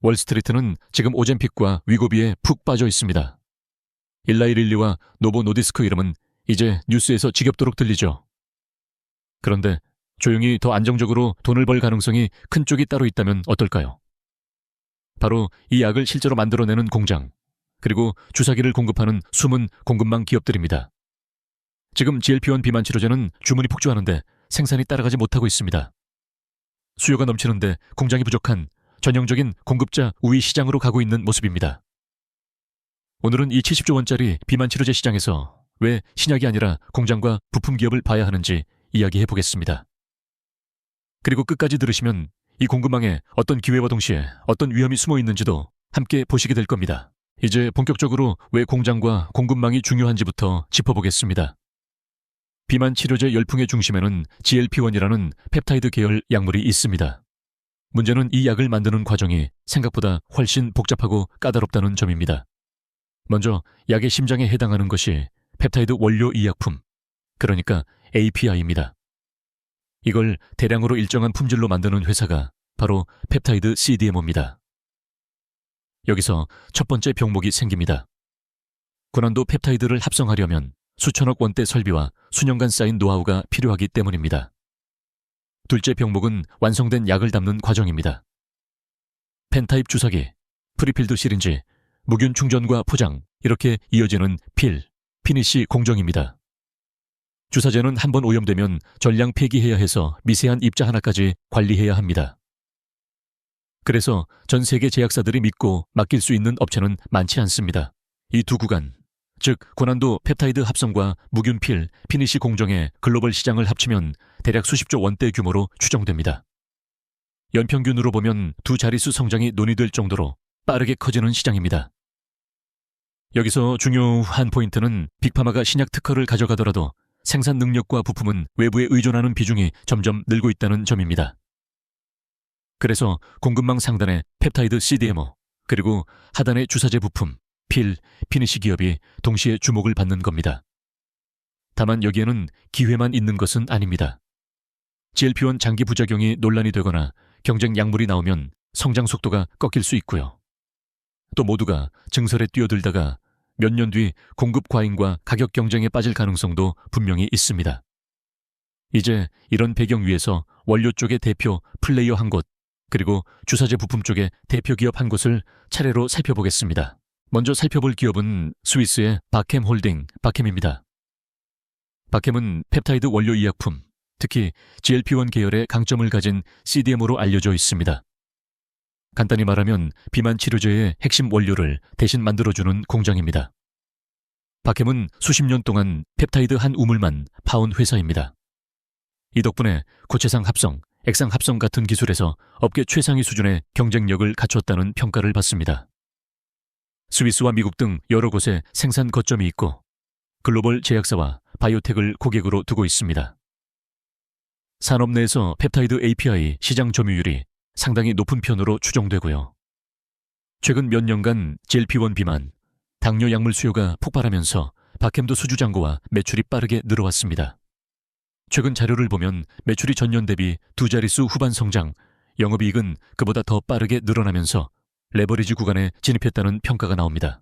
월스트리트는 지금 오젬픽과 위고비에 푹 빠져 있습니다. 일라이 릴리와 노보 노디스크 이름은 이제 뉴스에서 지겹도록 들리죠. 그런데 조용히 더 안정적으로 돈을 벌 가능성이 큰 쪽이 따로 있다면 어떨까요? 바로 이 약을 실제로 만들어내는 공장, 그리고 주사기를 공급하는 숨은 공급망 기업들입니다. 지금 GLP-1 비만 치료제는 주문이 폭주하는데 생산이 따라가지 못하고 있습니다. 수요가 넘치는데 공장이 부족한 전형적인 공급자 우위 시장으로 가고 있는 모습입니다. 오늘은 이 70조 원짜리 비만 치료제 시장에서 왜 신약이 아니라 공장과 부품 기업을 봐야 하는지 이야기해 보겠습니다. 그리고 끝까지 들으시면 이 공급망에 어떤 기회와 동시에 어떤 위험이 숨어 있는지도 함께 보시게 될 겁니다. 이제 본격적으로 왜 공장과 공급망이 중요한지부터 짚어보겠습니다. 비만 치료제 열풍의 중심에는 GLP-1이라는 펩타이드 계열 약물이 있습니다. 문제는 이 약을 만드는 과정이 생각보다 훨씬 복잡하고 까다롭다는 점입니다. 먼저 약의 심장에 해당하는 것이 펩타이드 원료 이약품, 그러니까 API입니다. 이걸 대량으로 일정한 품질로 만드는 회사가 바로 펩타이드 CDMO입니다. 여기서 첫 번째 병목이 생깁니다. 고난도 펩타이드를 합성하려면 수천억 원대 설비와 수년간 쌓인 노하우가 필요하기 때문입니다. 둘째 병목은 완성된 약을 담는 과정입니다. 펜타입 주사기, 프리필드 시린지, 무균 충전과 포장, 이렇게 이어지는 피니시 공정입니다. 주사제는 한 번 오염되면 전량 폐기해야 해서 미세한 입자 하나까지 관리해야 합니다. 그래서 전 세계 제약사들이 믿고 맡길 수 있는 업체는 많지 않습니다. 이 두 구간, 즉 고난도 펩타이드 합성과 무균 피니시 공정의 글로벌 시장을 합치면 대략 수십조 원대 규모로 추정됩니다. 연평균으로 보면 두 자릿수 성장이 논의될 정도로 빠르게 커지는 시장입니다. 여기서 중요한 포인트는 빅파마가 신약 특허를 가져가더라도 생산 능력과 부품은 외부에 의존하는 비중이 점점 늘고 있다는 점입니다. 그래서 공급망 상단의 펩타이드 CDMO, 그리고 하단의 주사제 부품, 피니시 기업이 동시에 주목을 받는 겁니다. 다만 여기에는 기회만 있는 것은 아닙니다. GLP-1 장기 부작용이 논란이 되거나 경쟁 약물이 나오면 성장 속도가 꺾일 수 있고요. 또 모두가 증설에 뛰어들다가 몇 년 뒤 공급 과잉과 가격 경쟁에 빠질 가능성도 분명히 있습니다. 이제 이런 배경 위에서 원료 쪽의 대표 플레이어 한 곳, 그리고 주사제 부품 쪽의 대표 기업 한 곳을 차례로 살펴보겠습니다. 먼저 살펴볼 기업은 스위스의 바켐홀딩, 바켐입니다. 바켐은 펩타이드 원료 이약품, 특히 GLP-1 계열의 강점을 가진 CDMO로 알려져 있습니다. 간단히 말하면 비만 치료제의 핵심 원료를 대신 만들어주는 공장입니다. 바켐은 수십 년 동안 펩타이드 한 우물만 파온 회사입니다. 이 덕분에 고체상 합성, 액상 합성 같은 기술에서 업계 최상위 수준의 경쟁력을 갖췄다는 평가를 받습니다. 스위스와 미국 등 여러 곳에 생산 거점이 있고 글로벌 제약사와 바이오텍을 고객으로 두고 있습니다. 산업 내에서 펩타이드 API 시장 점유율이 상당히 높은 편으로 추정되고요. 최근 몇 년간 GLP-1 비만, 당뇨 약물 수요가 폭발하면서 바켐도 수주잔고와 매출이 빠르게 늘어왔습니다. 최근 자료를 보면 매출이 전년 대비 두 자릿수 후반 성장, 영업이익은 그보다 더 빠르게 늘어나면서 레버리지 구간에 진입했다는 평가가 나옵니다.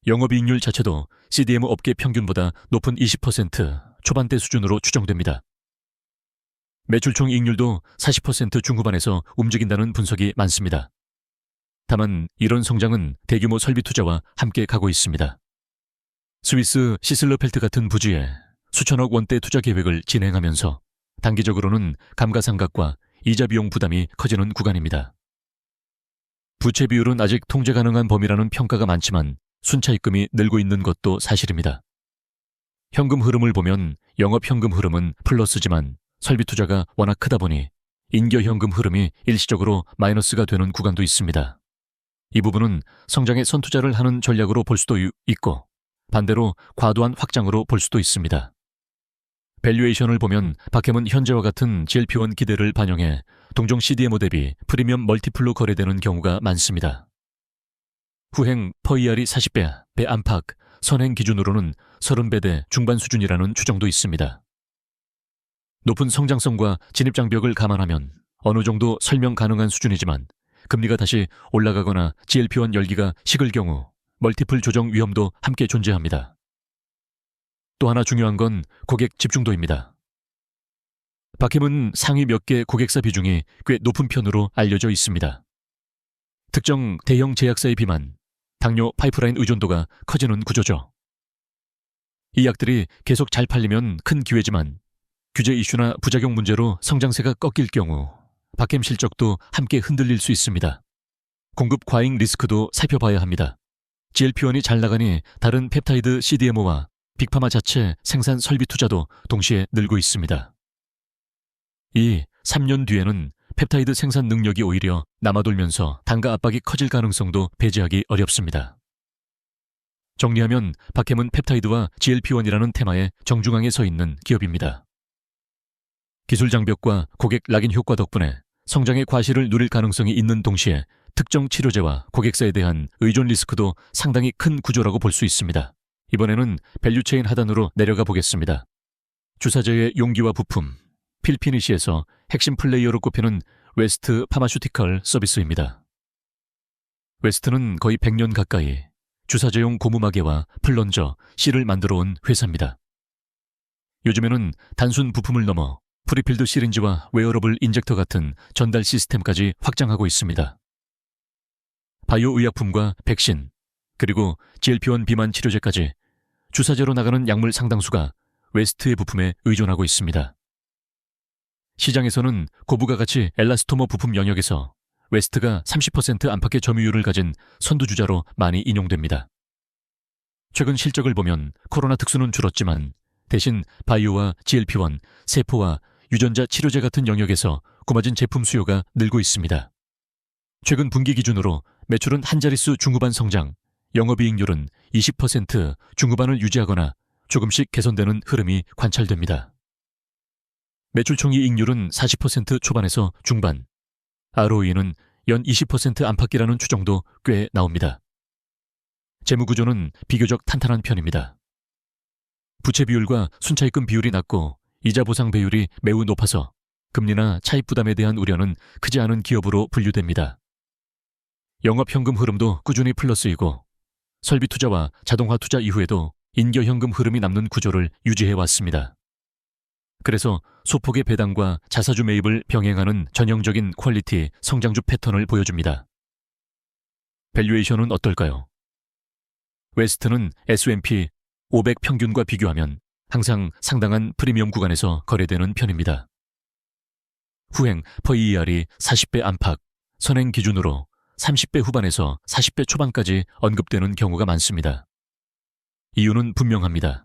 영업이익률 자체도 CDMO 업계 평균보다 높은 20% 초반대 수준으로 추정됩니다. 매출 총 이익률도 40% 중후반에서 움직인다는 분석이 많습니다. 다만 이런 성장은 대규모 설비 투자와 함께 가고 있습니다. 스위스 시슬러펠트 같은 부지에 수천억 원대 투자 계획을 진행하면서 단기적으로는 감가상각과 이자 비용 부담이 커지는 구간입니다. 부채 비율은 아직 통제 가능한 범위라는 평가가 많지만 순차입금이 늘고 있는 것도 사실입니다. 현금 흐름을 보면 영업 현금 흐름은 플러스지만 설비 투자가 워낙 크다 보니 인겨 현금 흐름이 일시적으로 마이너스가 되는 구간도 있습니다. 이 부분은 성장에 선투자를 하는 전략으로 볼 수도 있고 반대로 과도한 확장으로 볼 수도 있습니다. 밸류에이션을 보면 바켐은 현재와 같은 GLP-1 기대를 반영해 동종 CDMO 대비 프리미엄 멀티플로 거래되는 경우가 많습니다. 후행 퍼이알이 40배, 배 안팎, 선행 기준으로는 30배대 중반 수준이라는 추정도 있습니다. 높은 성장성과 진입장벽을 감안하면 어느 정도 설명 가능한 수준이지만 금리가 다시 올라가거나 GLP-1 열기가 식을 경우 멀티플 조정 위험도 함께 존재합니다. 또 하나 중요한 건 고객 집중도입니다. 박햄은 상위 몇 개 고객사 비중이 꽤 높은 편으로 알려져 있습니다. 특정 대형 제약사에 비만, 당뇨 파이프라인 의존도가 커지는 구조죠. 이 약들이 계속 잘 팔리면 큰 기회지만 규제 이슈나 부작용 문제로 성장세가 꺾일 경우 박햄 실적도 함께 흔들릴 수 있습니다. 공급 과잉 리스크도 살펴봐야 합니다. GLP-1이 잘 나가니 다른 펩타이드 CDMO와 빅파마 자체 생산 설비 투자도 동시에 늘고 있습니다. 3년 뒤에는 펩타이드 생산 능력이 오히려 남아돌면서 단가 압박이 커질 가능성도 배제하기 어렵습니다. 정리하면 박햄은 펩타이드와 GLP-1이라는 테마의 정중앙에 서 있는 기업입니다. 기술 장벽과 고객 락인 효과 덕분에 성장의 과실을 누릴 가능성이 있는 동시에 특정 치료제와 고객사에 대한 의존 리스크도 상당히 큰 구조라고 볼 수 있습니다. 이번에는 밸류체인 하단으로 내려가 보겠습니다. 주사제의 용기와 부품, 필피니시에서 핵심 플레이어로 꼽히는 웨스트 파마슈티컬 서비스입니다. 웨스트는 거의 100년 가까이 주사제용 고무마개와 플런저, 실을 만들어 온 회사입니다. 요즘에는 단순 부품을 넘어 프리필드 시린지와 웨어러블 인젝터 같은 전달 시스템까지 확장하고 있습니다. 바이오 의약품과 백신, 그리고 GLP-1 비만 치료제까지 주사제로 나가는 약물 상당수가 웨스트의 부품에 의존하고 있습니다. 시장에서는 고부가 가치 엘라스토머 부품 영역에서 웨스트가 30% 안팎의 점유율을 가진 선두주자로 많이 인용됩니다. 최근 실적을 보면 코로나 특수는 줄었지만 대신 바이오와 GLP-1, 세포와 유전자 치료제 같은 영역에서 고마진 제품 수요가 늘고 있습니다. 최근 분기 기준으로 매출은 한 자릿수 중후반 성장, 영업이익률은 20% 중후반을 유지하거나 조금씩 개선되는 흐름이 관찰됩니다. 매출 총이익률은 40% 초반에서 중반, ROE는 연 20% 안팎이라는 추정도 꽤 나옵니다. 재무구조는 비교적 탄탄한 편입니다. 부채 비율과 순차입금 비율이 낮고 이자 보상 배율이 매우 높아서 금리나 차입 부담에 대한 우려는 크지 않은 기업으로 분류됩니다. 영업현금 흐름도 꾸준히 플러스이고 설비 투자와 자동화 투자 이후에도 인겨현금 흐름이 남는 구조를 유지해왔습니다. 그래서 소폭의 배당과 자사주 매입을 병행하는 전형적인 퀄리티 성장주 패턴을 보여줍니다. 밸류에이션은 어떨까요? 웨스트는 S&P 500 평균과 비교하면 항상 상당한 프리미엄 구간에서 거래되는 편입니다. 후행 PER이 40배 안팎, 선행 기준으로 30배 후반에서 40배 초반까지 언급되는 경우가 많습니다. 이유는 분명합니다.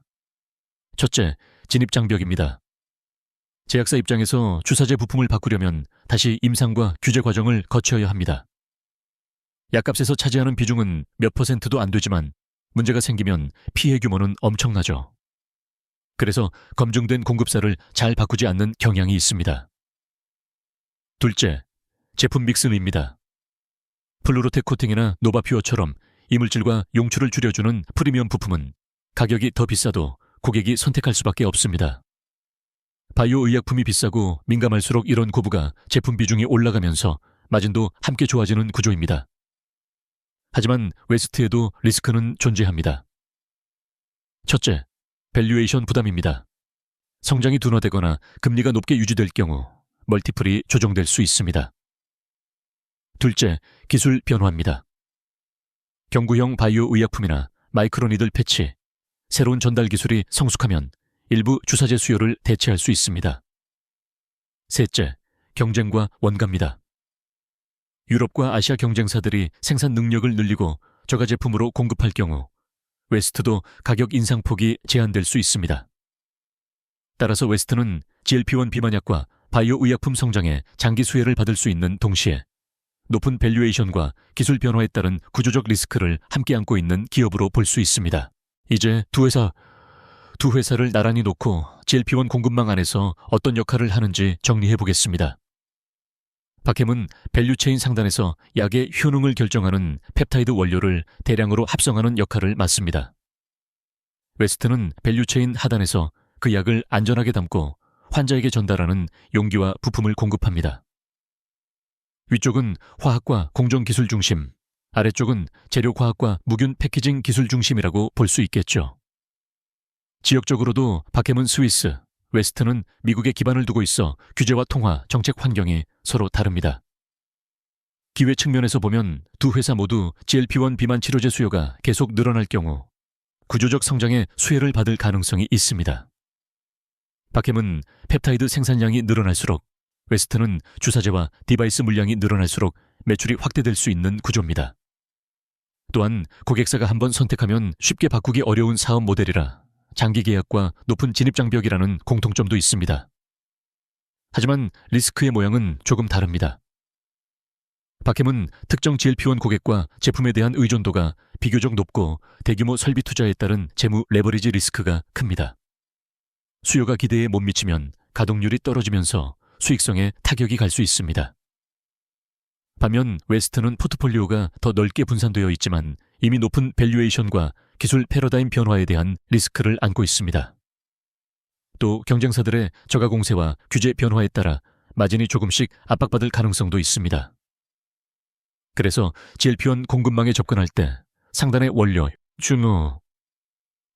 첫째, 진입장벽입니다. 제약사 입장에서 주사제 부품을 바꾸려면 다시 임상과 규제 과정을 거쳐야 합니다. 약값에서 차지하는 비중은 몇 %도 안 되지만 문제가 생기면 피해 규모는 엄청나죠. 그래서 검증된 공급사를 잘 바꾸지 않는 경향이 있습니다. 둘째, 제품 믹스입니다. 플루로텍 코팅이나 노바퓨어처럼 이물질과 용출을 줄여주는 프리미엄 부품은 가격이 더 비싸도 고객이 선택할 수밖에 없습니다. 바이오 의약품이 비싸고 민감할수록 이런 고부가 제품 비중이 올라가면서 마진도 함께 좋아지는 구조입니다. 하지만 웨스트에도 리스크는 존재합니다. 첫째, 밸류에이션 부담입니다. 성장이 둔화되거나 금리가 높게 유지될 경우 멀티플이 조정될 수 있습니다. 둘째, 기술 변화입니다. 경구형 바이오 의약품이나 마이크로니들 패치, 새로운 전달 기술이 성숙하면 일부 주사제 수요를 대체할 수 있습니다. 셋째, 경쟁과 원가입니다. 유럽과 아시아 경쟁사들이 생산 능력을 늘리고 저가 제품으로 공급할 경우 웨스트도 가격 인상폭이 제한될 수 있습니다. 따라서 웨스트는 GLP-1 비만약과 바이오 의약품 성장에 장기 수혜를 받을 수 있는 동시에 높은 밸류에이션과 기술 변화에 따른 구조적 리스크를 함께 안고 있는 기업으로 볼 수 있습니다. 이제 두 회사를 나란히 놓고 GLP-1 공급망 안에서 어떤 역할을 하는지 정리해 보겠습니다. 박햄은 밸류체인 상단에서 약의 효능을 결정하는 펩타이드 원료를 대량으로 합성하는 역할을 맡습니다. 웨스트는 밸류체인 하단에서 그 약을 안전하게 담고 환자에게 전달하는 용기와 부품을 공급합니다. 위쪽은 화학과 공정기술 중심, 아래쪽은 재료과학과 무균 패키징 기술 중심이라고 볼 수 있겠죠. 지역적으로도 박해문 스위스, 웨스트는 미국에 기반을 두고 있어 규제와 통화, 정책 환경이 서로 다릅니다. 기회 측면에서 보면 두 회사 모두 GLP-1 비만 치료제 수요가 계속 늘어날 경우 구조적 성장의 수혜를 받을 가능성이 있습니다. 박해문 펩타이드 생산량이 늘어날수록 웨스트는 주사제와 디바이스 물량이 늘어날수록 매출이 확대될 수 있는 구조입니다. 또한 고객사가 한번 선택하면 쉽게 바꾸기 어려운 사업 모델이라 장기 계약과 높은 진입 장벽이라는 공통점도 있습니다. 하지만 리스크의 모양은 조금 다릅니다. 박해문 특정 GLP-1 고객과 제품에 대한 의존도가 비교적 높고 대규모 설비 투자에 따른 재무 레버리지 리스크가 큽니다. 수요가 기대에 못 미치면 가동률이 떨어지면서 수익성에 타격이 갈 수 있습니다. 반면 웨스트는 포트폴리오가 더 넓게 분산되어 있지만 이미 높은 밸류에이션과 기술 패러다임 변화에 대한 리스크를 안고 있습니다. 또 경쟁사들의 저가 공세와 규제 변화에 따라 마진이 조금씩 압박받을 가능성도 있습니다. 그래서 GLP-1 공급망에 접근할 때 상단의 원료, 주무,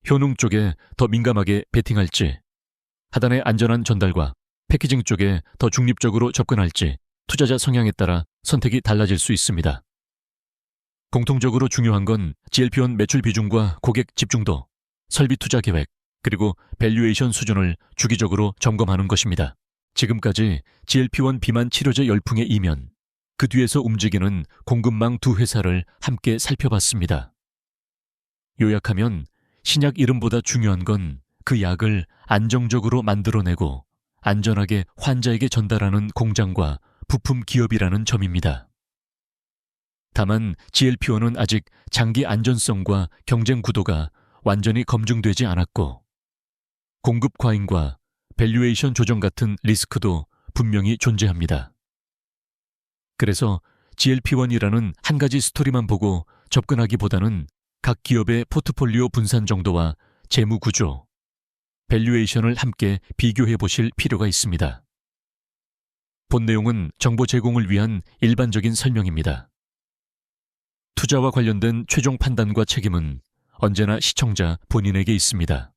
효능 쪽에 더 민감하게 베팅할지, 하단의 안전한 전달과 패키징 쪽에 더 중립적으로 접근할지 투자자 성향에 따라 선택이 달라질 수 있습니다. 공통적으로 중요한 건 GLP-1 매출 비중과 고객 집중도, 설비 투자 계획, 그리고 밸류에이션 수준을 주기적으로 점검하는 것입니다. 지금까지 GLP-1 비만 치료제 열풍의 이면, 그 뒤에서 움직이는 공급망 두 회사를 함께 살펴봤습니다. 요약하면 신약 이름보다 중요한 건 그 약을 안정적으로 만들어내고 안전하게 환자에게 전달하는 공장과 부품 기업이라는 점입니다. 다만 GLP-1은 아직 장기 안전성과 경쟁 구도가 완전히 검증되지 않았고 공급 과잉과 밸류에이션 조정 같은 리스크도 분명히 존재합니다. 그래서 GLP-1이라는 한 가지 스토리만 보고 접근하기보다는 각 기업의 포트폴리오 분산 정도와 재무 구조, 밸류에이션을 함께 비교해 보실 필요가 있습니다. 본 내용은 정보 제공을 위한 일반적인 설명입니다. 투자와 관련된 최종 판단과 책임은 언제나 시청자 본인에게 있습니다.